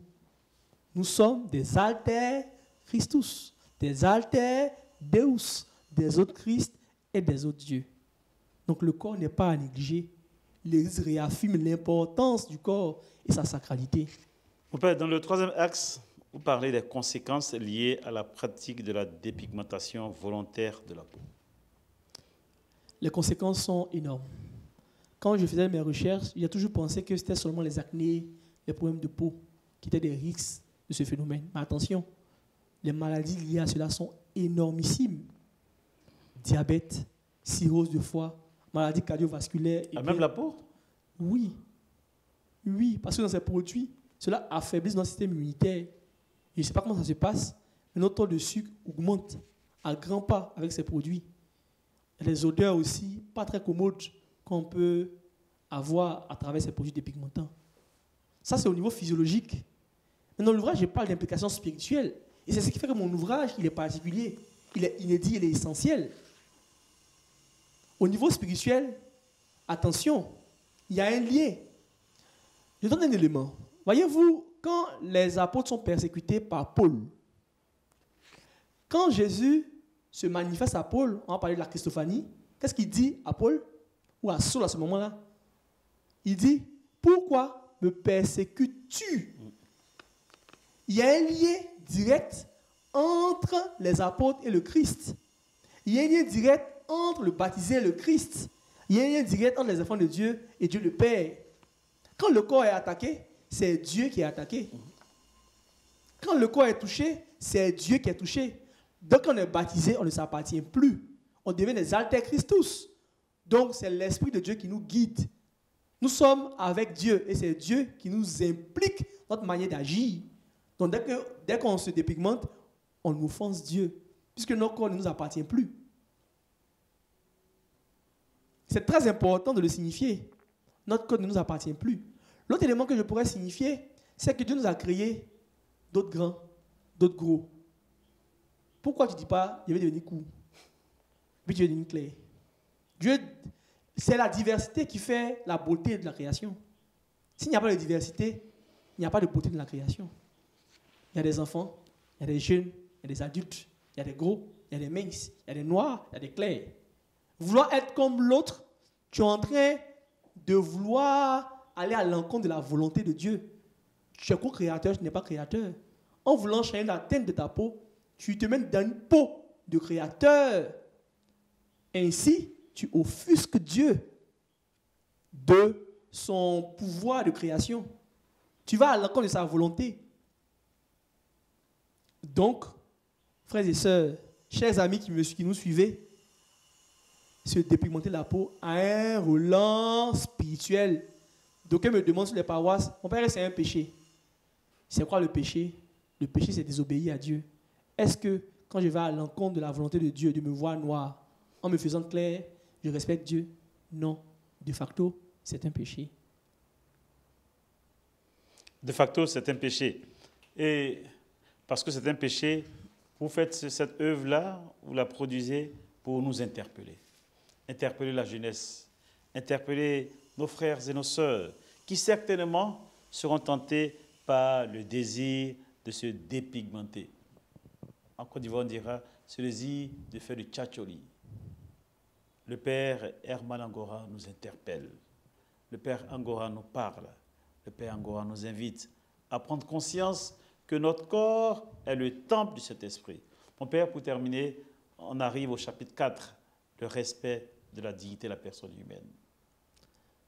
Nous sommes des alter Christus, des alter Deus, des autres Christ et des autres dieux. Donc le corps n'est pas à négliger. L'Église réaffirme l'importance du corps et sa sacralité.
Mon père, dans le troisième axe, vous parlez des conséquences liées à la pratique de la dépigmentation volontaire de la peau.
Les conséquences sont énormes. Quand je faisais mes recherches, j'ai toujours pensé que c'était seulement les acnés, les problèmes de peau qui étaient des risques de ce phénomène. Mais attention, les maladies liées à cela sont énormissimes. Diabète, cirrhose de foie, maladies cardiovasculaires.
Même la peau?
Oui. Oui, parce que dans ces produits, cela affaiblit notre système immunitaire. Je ne sais pas comment ça se passe, mais notre taux de sucre augmente à grands pas avec ces produits. Et les odeurs aussi, pas très commodes, qu'on peut avoir à travers ces produits dépigmentants. Ça, c'est au niveau physiologique. Mais dans l'ouvrage, je parle d'implications spirituelles. Et c'est ce qui fait que mon ouvrage, il est particulier, il est inédit, il est essentiel. Au niveau spirituel, attention, il y a un lien. Je donne un élément. Voyez-vous, quand les apôtres sont persécutés par Paul, quand Jésus se manifeste à Paul, on va parler de la Christophanie, qu'est-ce qu'il dit à Paul ou à Saul à ce moment-là? Il dit, pourquoi me persécutes-tu? Il y a un lien direct entre les apôtres et le Christ. Il y a un lien direct entre le baptisé et le Christ. Il y a un lien direct entre les enfants de Dieu et Dieu le Père. Quand le corps est attaqué, c'est Dieu qui est attaqué. Quand le corps est touché, c'est Dieu qui est touché. Donc quand on est baptisé, on ne s'appartient plus. On devient des alter Christus. Donc c'est l'Esprit de Dieu qui nous guide. Nous sommes avec Dieu et c'est Dieu qui nous implique notre manière d'agir. Donc dès qu'on se dépigmente, on offense Dieu, puisque notre corps ne nous appartient plus. C'est très important de le signifier. Notre corps ne nous appartient plus. L'autre élément que je pourrais signifier, c'est que Dieu nous a créé d'autres grands, d'autres gros. Pourquoi tu ne dis pas, je vais devenir court, puis tu vas devenir clair? Dieu, c'est la diversité qui fait la beauté de la création. S'il n'y a pas de diversité, il n'y a pas de beauté de la création. Il y a des enfants, il y a des jeunes, il y a des adultes, il y a des gros, il y a des minces, il y a des noirs, il y a des clairs. Vouloir être comme l'autre, tu es en train de vouloir aller à l'encontre de la volonté de Dieu. Tu es co-créateur, tu n'es pas créateur. En voulant changer la teinte de ta peau, tu te mets dans une peau de créateur. Ainsi, tu offusques Dieu de son pouvoir de création. Tu vas à l'encontre de sa volonté. Donc, frères et sœurs, chers amis qui nous suivez, se dépigmenter la peau a un relent spirituel. D'aucuns me demandent sur les paroisses, mon père, c'est un péché. C'est quoi le péché? Le péché, c'est désobéir à Dieu. Est-ce que quand je vais à l'encontre de la volonté de Dieu, de me voir noir, en me faisant clair, je respecte Dieu? Non. De facto, c'est un péché.
De facto, c'est un péché. Et parce que c'est un péché, vous faites cette œuvre-là, vous la produisez pour nous interpeller. Interpeller la jeunesse, interpeller nos frères et nos sœurs, qui certainement seront tentés par le désir de se dépigmenter. En Côte d'Ivoire, on dira, c'est le désir de faire du tchatcholi. Le père Herman Angora nous interpelle. Le père Angora nous parle. Le père Angora nous invite à prendre conscience que notre corps est le temple du Saint-Esprit. Mon père, pour terminer, on arrive au chapitre 4, le respect de la dignité de la personne humaine.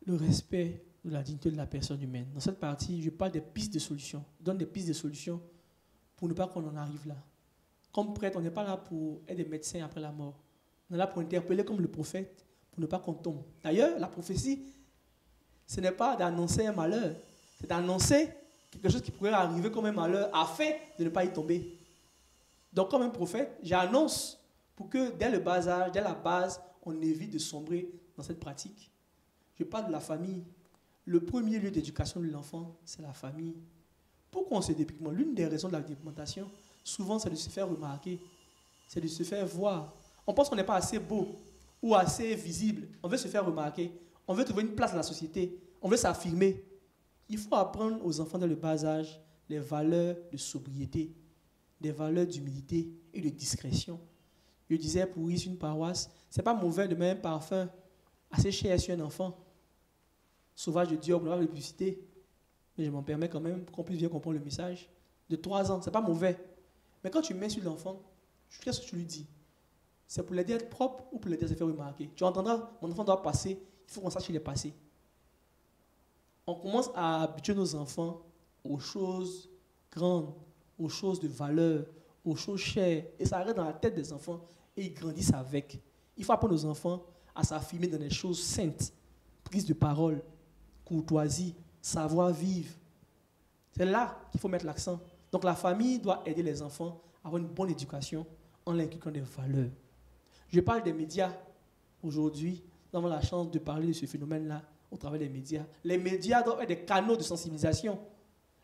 Le respect de la dignité de la personne humaine. Dans cette partie, je parle des pistes de solutions. Je donne des pistes de solutions pour ne pas qu'on en arrive là. Comme prêtre, on n'est pas là pour être des médecins après la mort. On est là pour interpeller comme le prophète, pour ne pas qu'on tombe. D'ailleurs, la prophétie, ce n'est pas d'annoncer un malheur, c'est d'annoncer quelque chose qui pourrait arriver comme un malheur afin de ne pas y tomber. Donc, comme un prophète, j'annonce pour que dès le bas âge, dès la base, on évite de sombrer dans cette pratique. Je parle de la famille. Le premier lieu d'éducation de l'enfant, c'est la famille. Pourquoi on se dépigmente? L'une des raisons de la dépigmentation, souvent, c'est de se faire remarquer, c'est de se faire voir. On pense qu'on n'est pas assez beau ou assez visible. On veut se faire remarquer. On veut trouver une place dans la société. On veut s'affirmer. Il faut apprendre aux enfants dès le bas âge les valeurs de sobriété, des valeurs d'humilité et de discrétion. Je disais pour ici une paroisse, ce n'est pas mauvais de mettre un parfum assez cher sur un enfant. Sauvage de Dieu, on va le publicité. Mais je m'en permets quand même pour qu'on puisse bien comprendre le message. De 3 ans, ce n'est pas mauvais. Mais quand tu mets sur l'enfant, qu'est-ce que tu lui dis? C'est pour l'aider à être propre ou pour l'aider à se faire remarquer? Tu entendras, mon enfant doit passer, il faut qu'on sache qu'il est passé. On commence à habituer nos enfants aux choses grandes, aux choses de valeur, aux choses chères. Et ça reste dans la tête des enfants et ils grandissent avec. Il faut apprendre aux enfants à s'affirmer dans des choses saintes, prise de parole, courtoisie, savoir-vivre. C'est là qu'il faut mettre l'accent. Donc la famille doit aider les enfants à avoir une bonne éducation en leur inculquant des valeurs. Je parle des médias. Aujourd'hui, nous avons la chance de parler de ce phénomène-là au travers des médias. Les médias doivent être des canaux de sensibilisation.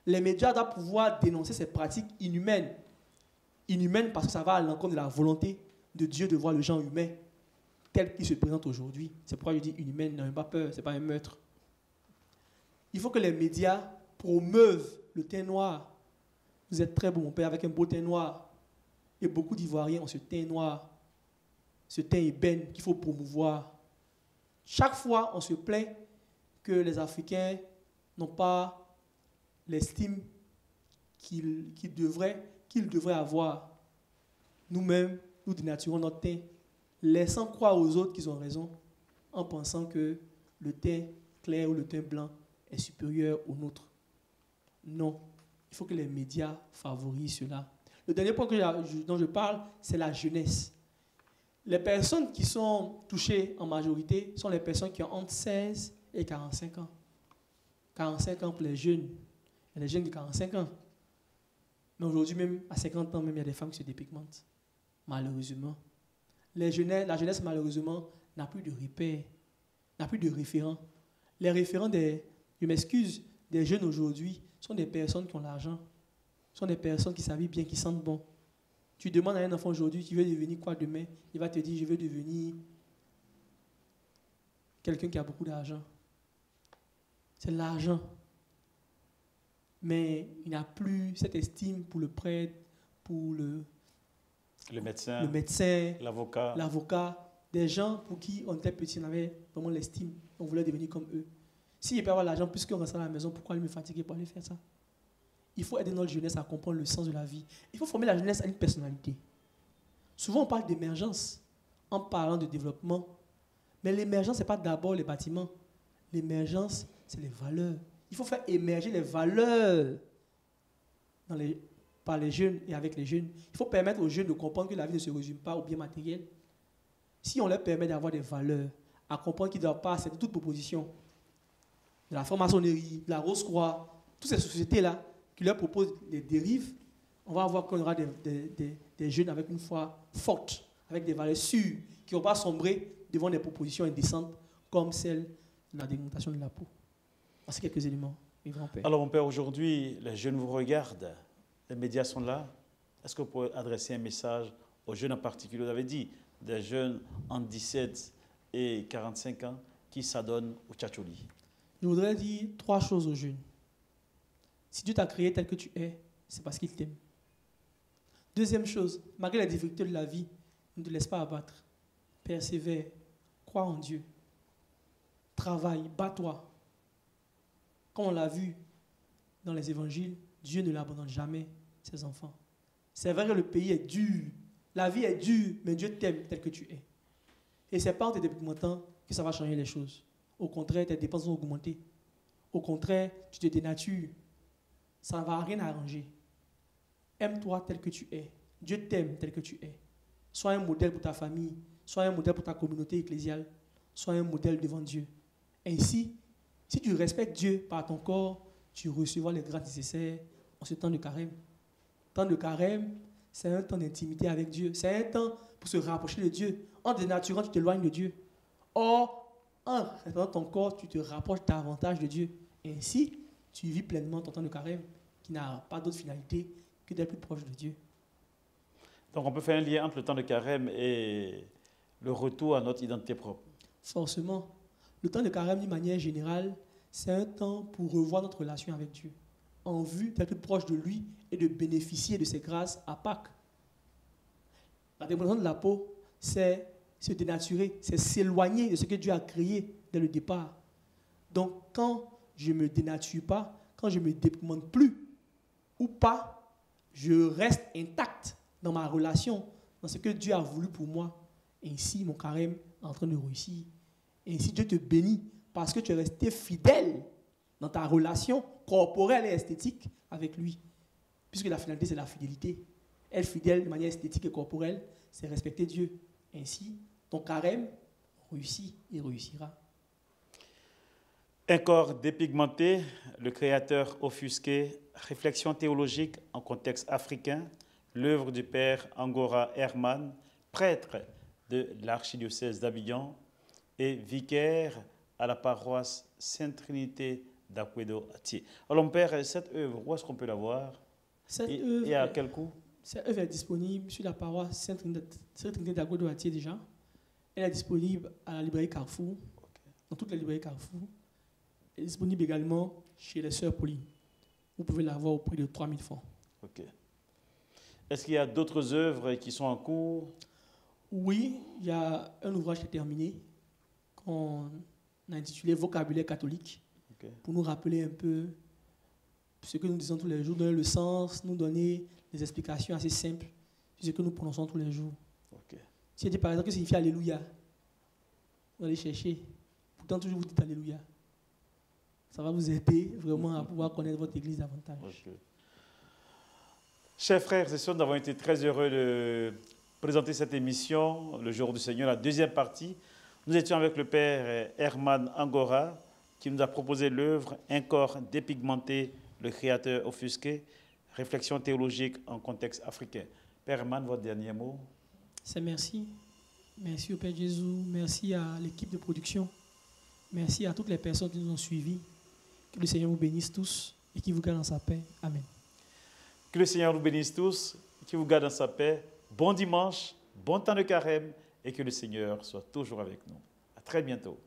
Les médias doivent pouvoir dénoncer ces pratiques inhumaines. Inhumaines parce que ça va à l'encontre de la volonté de Dieu de voir le genre humain tel qu'il se présente aujourd'hui. C'est pourquoi je dis inhumaine, n'ayez pas peur, ce n'est pas un meurtre. Il faut que les médias promeuvent le teint noir. Vous êtes très beau, mon père, avec un beau teint noir. Et beaucoup d'Ivoiriens ont ce teint noir, ce teint ébène qu'il faut promouvoir. Chaque fois, on se plaint que les Africains n'ont pas l'estime qu'ils devraient avoir. Nous-mêmes, nous dénaturons notre teint, laissant croire aux autres qu'ils ont raison, en pensant que le teint clair ou le teint blanc est supérieur au nôtre. Non, il faut que les médias favorisent cela. Le dernier point dont je parle, c'est la jeunesse. Les personnes qui sont touchées en majorité sont les personnes qui ont entre 16 et 45 ans. 45 ans pour les jeunes. Il y a des jeunes de 45 ans. Mais aujourd'hui, même à 50 ans, même, il y a des femmes qui se dépigmentent. Malheureusement. La jeunesse, malheureusement, n'a plus de repères, n'a plus de référents. Les référents je m'excuse, des jeunes aujourd'hui sont des personnes qui ont l'argent, sont des personnes qui s'habillent bien, qui sentent bon. Tu demandes à un enfant aujourd'hui, tu veux devenir quoi demain? Il va te dire, je veux devenir quelqu'un qui a beaucoup d'argent. C'est l'argent. Mais il n'a plus cette estime pour le prêtre, pour le médecin, l'avocat, des gens pour qui on était petit, on avait vraiment l'estime, on voulait devenir comme eux. S'il peut avoir l'argent, puisqu'on reste à la maison, pourquoi aller me fatiguer pour aller faire ça? Il faut aider notre jeunesse à comprendre le sens de la vie. Il faut former la jeunesse à une personnalité. Souvent, on parle d'émergence en parlant de développement. Mais l'émergence, ce n'est pas d'abord les bâtiments. L'émergence, c'est les valeurs. Il faut faire émerger les valeurs par les jeunes et avec les jeunes. Il faut permettre aux jeunes de comprendre que la vie ne se résume pas au bien matériel. Si on leur permet d'avoir des valeurs, à comprendre qu'ils ne doivent pas accepter toute proposition, de la franc-maçonnerie, de la Rose-Croix, toutes ces sociétés-là qui leur proposent des dérives, on va voir qu'on aura des jeunes avec une foi forte, avec des valeurs sûres, qui ne vont pas sombrer devant des propositions indécentes comme celle de la démontation de la peau. Voici quelques éléments, mes grands-pères.
Alors, mon père, aujourd'hui, les jeunes vous regardent, les médias sont là. Est-ce que vous pouvez adresser un message aux jeunes en particulier? Vous avez dit des jeunes entre 17 et 45 ans qui s'adonnent au tchatchouli.
Je voudrais dire 3 choses aux jeunes. Si Dieu t'a créé tel que tu es, c'est parce qu'il t'aime. Deuxième chose, malgré les difficultés de la vie, ne te laisse pas abattre. Persévère, crois en Dieu. Travaille, bats-toi. Comme on l'a vu dans les évangiles, Dieu ne l'abandonne jamais, ses enfants. C'est vrai que le pays est dur, la vie est dure, mais Dieu t'aime tel que tu es. Et ce n'est pas en te dépigmentant que ça va changer les choses. Au contraire, tes dépenses vont augmenter. Au contraire, tu te dénatures. Ça ne va rien arranger. Aime-toi tel que tu es. Dieu t'aime tel que tu es. Sois un modèle pour ta famille. Sois un modèle pour ta communauté ecclésiale. Sois un modèle devant Dieu. Ainsi, si tu respectes Dieu par ton corps, tu recevras les grâces nécessaires en ce temps de carême. Temps de carême, c'est un temps d'intimité avec Dieu. C'est un temps pour se rapprocher de Dieu. En dénaturant, tu t'éloignes de Dieu. Or, en respectant ton corps, tu te rapproches davantage de Dieu. Ainsi, tu vis pleinement ton temps de carême qui n'a pas d'autre finalité que d'être plus proche de Dieu.
Donc on peut faire un lien entre le temps de carême et le retour à notre identité propre.
Forcément, le temps de carême, d'une manière générale, c'est un temps pour revoir notre relation avec Dieu, en vue d'être plus proche de lui et de bénéficier de ses grâces à Pâques. La démolition de la peau, c'est se dénaturer, c'est s'éloigner de ce que Dieu a créé dès le départ. Donc, quand je ne me dénature pas, quand je ne me demande plus ou pas, je reste intact dans ma relation, dans ce que Dieu a voulu pour moi. Ainsi, mon carême est en train de réussir. Ainsi, Dieu te bénit parce que tu es resté fidèle dans ta relation corporelle et esthétique avec lui. Puisque la finalité, c'est la fidélité. Être fidèle de manière esthétique et corporelle, c'est respecter Dieu. Ainsi, ton carême réussit et réussira.
Un corps dépigmenté, le Créateur offusqué, réflexion théologique en contexte africain, l'œuvre du père Angora Herman, prêtre de l'archidiocèse d'Abidjan et vicaire à la paroisse Sainte-Trinité d'Akwedo-Atié. Alors, mon père, cette œuvre, où est-ce qu'on peut la voir et à quel coût?
Cette œuvre est disponible sur la paroisse Sainte-Trinité d'Akwedo-Atié déjà. Elle est disponible à la librairie Carrefour, dans toutes les librairies Carrefour. Elle est disponible également chez les sœurs Pauline. Vous pouvez la voir au prix de 3 000 francs.
Ok. Est-ce qu'il y a d'autres œuvres qui sont en cours?
Oui, il y a un ouvrage qui est terminé, qu'on a intitulé Vocabulaire catholique, pour nous rappeler un peu ce que nous disons tous les jours, donner le sens, nous donner des explications assez simples sur ce que nous prononçons tous les jours. Si je dis par exemple que signifie Alléluia, vous allez chercher. Pourtant, toujours vous dites Alléluia. Ça va vous aider vraiment à pouvoir connaître votre église davantage.
Okay. Chers frères et sœurs, nous avons été très heureux de présenter cette émission, le jour du Seigneur, la deuxième partie. Nous étions avec le père Herman Angora, qui nous a proposé l'œuvre Un corps dépigmenté, le Créateur offusqué, réflexion théologique en contexte africain. Père Herman, votre dernier mot?
C'est merci. Merci au Père Jésus. Merci à l'équipe de production. Merci à toutes les personnes qui nous ont suivis. Que le Seigneur vous bénisse tous et qu'il vous garde dans sa paix. Amen.
Que le Seigneur vous bénisse tous et qu'il vous garde dans sa paix. Bon dimanche, bon temps de carême et que le Seigneur soit toujours avec nous. À très bientôt.